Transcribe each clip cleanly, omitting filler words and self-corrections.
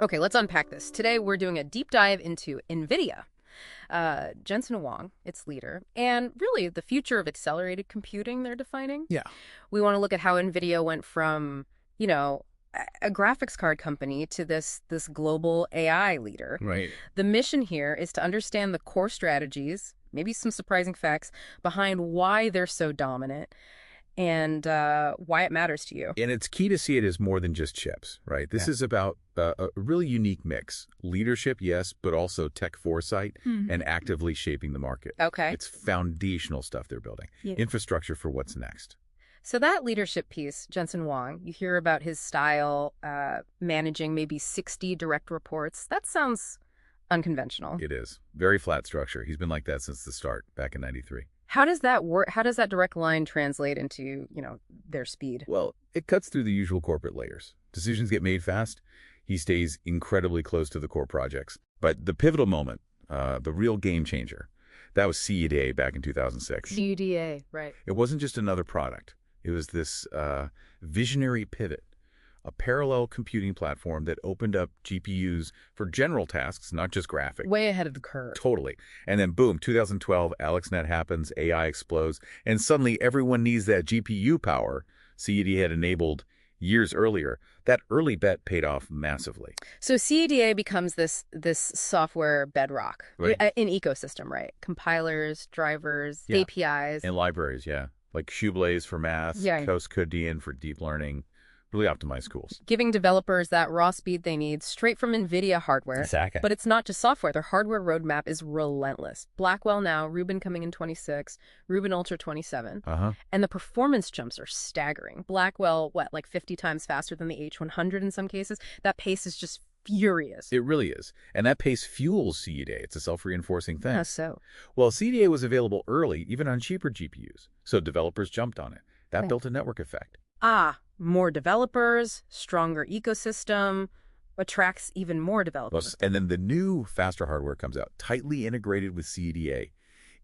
Okay, let's unpack this. Today, we're doing a deep dive into Nvidia, Jensen Huang, its leader, and really the future of accelerated computing they're defining. Yeah. We want to look at how Nvidia went from, a graphics card company to this global AI leader. Right. The mission here is to understand the core strategies, maybe some surprising facts behind why they're so dominant and why it matters to you. And it's key to see it as more than just chips, right? This is about a really unique mix. Leadership, yes, but also tech foresight and actively shaping the market. Okay. It's foundational stuff they're building. Yeah. Infrastructure for what's next. So that leadership piece, Jensen Huang, you hear about his style, managing maybe 60 direct reports. That sounds unconventional. It is. Very flat structure. He's been like that since the start, back in '93. How does that work? How does that direct line translate into, their speed? Well, it cuts through the usual corporate layers. Decisions get made fast. He stays incredibly close to the core projects. But the pivotal moment, the real game changer, that was CUDA back in 2006. CUDA, right. It wasn't just another product. It was this visionary pivot, a parallel computing platform that opened up GPUs for general tasks, not just graphic. Way ahead of the curve. Totally. And then boom, 2012, AlexNet happens, AI explodes, and suddenly everyone needs that GPU power CUDA had enabled years earlier. That early bet paid off massively. So CUDA becomes this software bedrock, Right. An ecosystem, right? Compilers, drivers, Yeah. APIs. And libraries, yeah. Like Shoeblaze for math, Yeah. CUDA for deep learning. Really optimized tools. Giving developers that raw speed they need straight from Nvidia hardware. Exactly. But it's not just software. Their hardware roadmap is relentless. Blackwell now, Rubin coming in 26, Rubin Ultra 27. And the performance jumps are staggering. Blackwell, like 50 times faster than the H100 in some cases? That pace is just furious. It really is. And that pace fuels CUDA. It's a self-reinforcing thing. How so? Well, CUDA was available early, even on cheaper GPUs. So developers jumped on it. That Right. built a network effect. More developers, stronger ecosystem, attracts even more developers. And then the new, faster hardware comes out, tightly integrated with CUDA.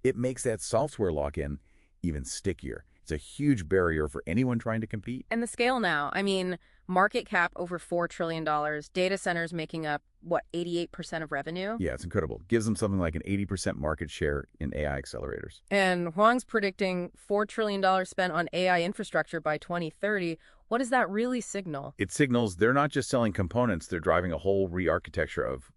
It makes that software lock-in even stickier. It's a huge barrier for anyone trying to compete. And the scale now, market cap over $4 trillion, data centers making up, 88% of revenue? Yeah, it's incredible. Gives them something like an 80% market share in AI accelerators. And Huang's predicting $4 trillion spent on AI infrastructure by 2030. What does that really signal? It signals they're not just selling components, they're driving a whole re-architecture of,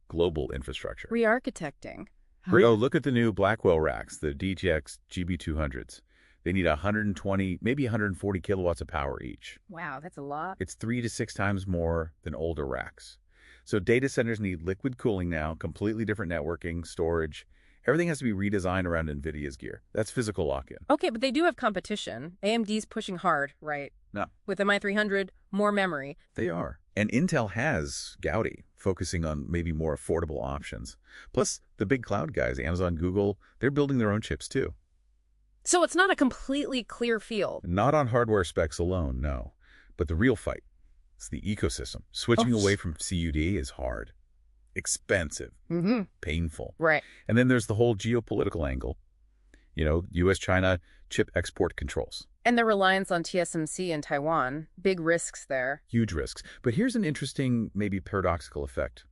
global infrastructure. Re-architecting. Look at the new Blackwell racks, the DGX GB200s. They need 120, maybe 140 kilowatts of power each. Wow, that's a lot. It's 3 to 6 times more than older racks. So data centers need liquid cooling now, completely different networking, storage. Everything has to be redesigned around Nvidia's gear. That's physical lock-in. Okay, but they do have competition. AMD's pushing hard, right? No. With MI300, more memory. They are. And Intel has Gaudi, focusing on maybe more affordable options. Plus, the big cloud guys, Amazon, Google, they're building their own chips too. So it's not a completely clear field. Not on hardware specs alone, no. But the real fight, it's the ecosystem. Switching away from CUDA is hard, expensive, painful. Right. And then there's the whole geopolitical angle. U.S.-China chip export controls. And the reliance on TSMC in Taiwan. Big risks there. Huge risks. But here's an interesting, maybe paradoxical effect,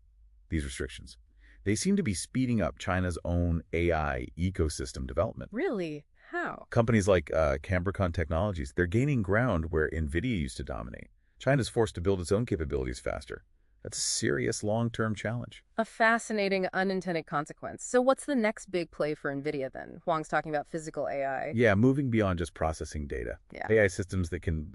these restrictions. They seem to be speeding up China's own AI ecosystem development. Really? How? Companies like Cambricon Technologies, they're gaining ground where Nvidia used to dominate. China's forced to build its own capabilities faster. That's a serious long-term challenge. A fascinating unintended consequence. So what's the next big play for Nvidia then? Huang's talking about physical AI. Yeah, moving beyond just processing data. Yeah. AI systems that can,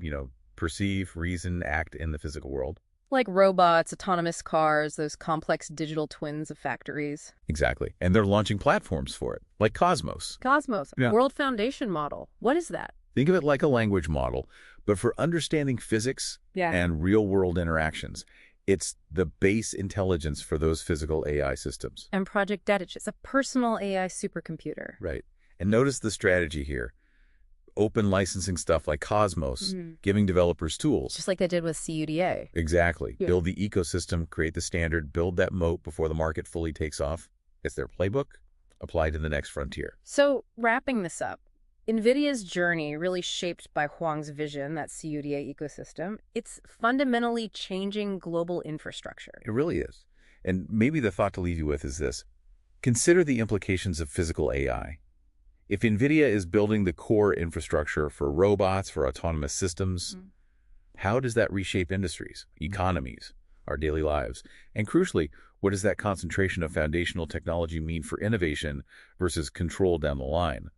perceive, reason, act in the physical world. Like robots, autonomous cars, those complex digital twins of factories. Exactly. And they're launching platforms for it, like Cosmos. Cosmos, Yeah. World Foundation model. What is that? Think of it like a language model, but for understanding physics and real-world interactions. It's the base intelligence for those physical AI systems. And Project Dedich is a personal AI supercomputer. Right. And notice the strategy here. Open licensing stuff like Cosmos, giving developers tools. Just like they did with CUDA. Exactly. Yeah. Build the ecosystem, create the standard, build that moat before the market fully takes off. It's their playbook applied to the next frontier. So wrapping this up, Nvidia's journey, really shaped by Huang's vision, that CUDA ecosystem, it's fundamentally changing global infrastructure. It really is. And maybe the thought to leave you with is this. Consider the implications of physical AI. If Nvidia is building the core infrastructure for robots, for autonomous systems, how does that reshape industries, economies, our daily lives? And crucially, what does that concentration of foundational technology mean for innovation versus control down the line?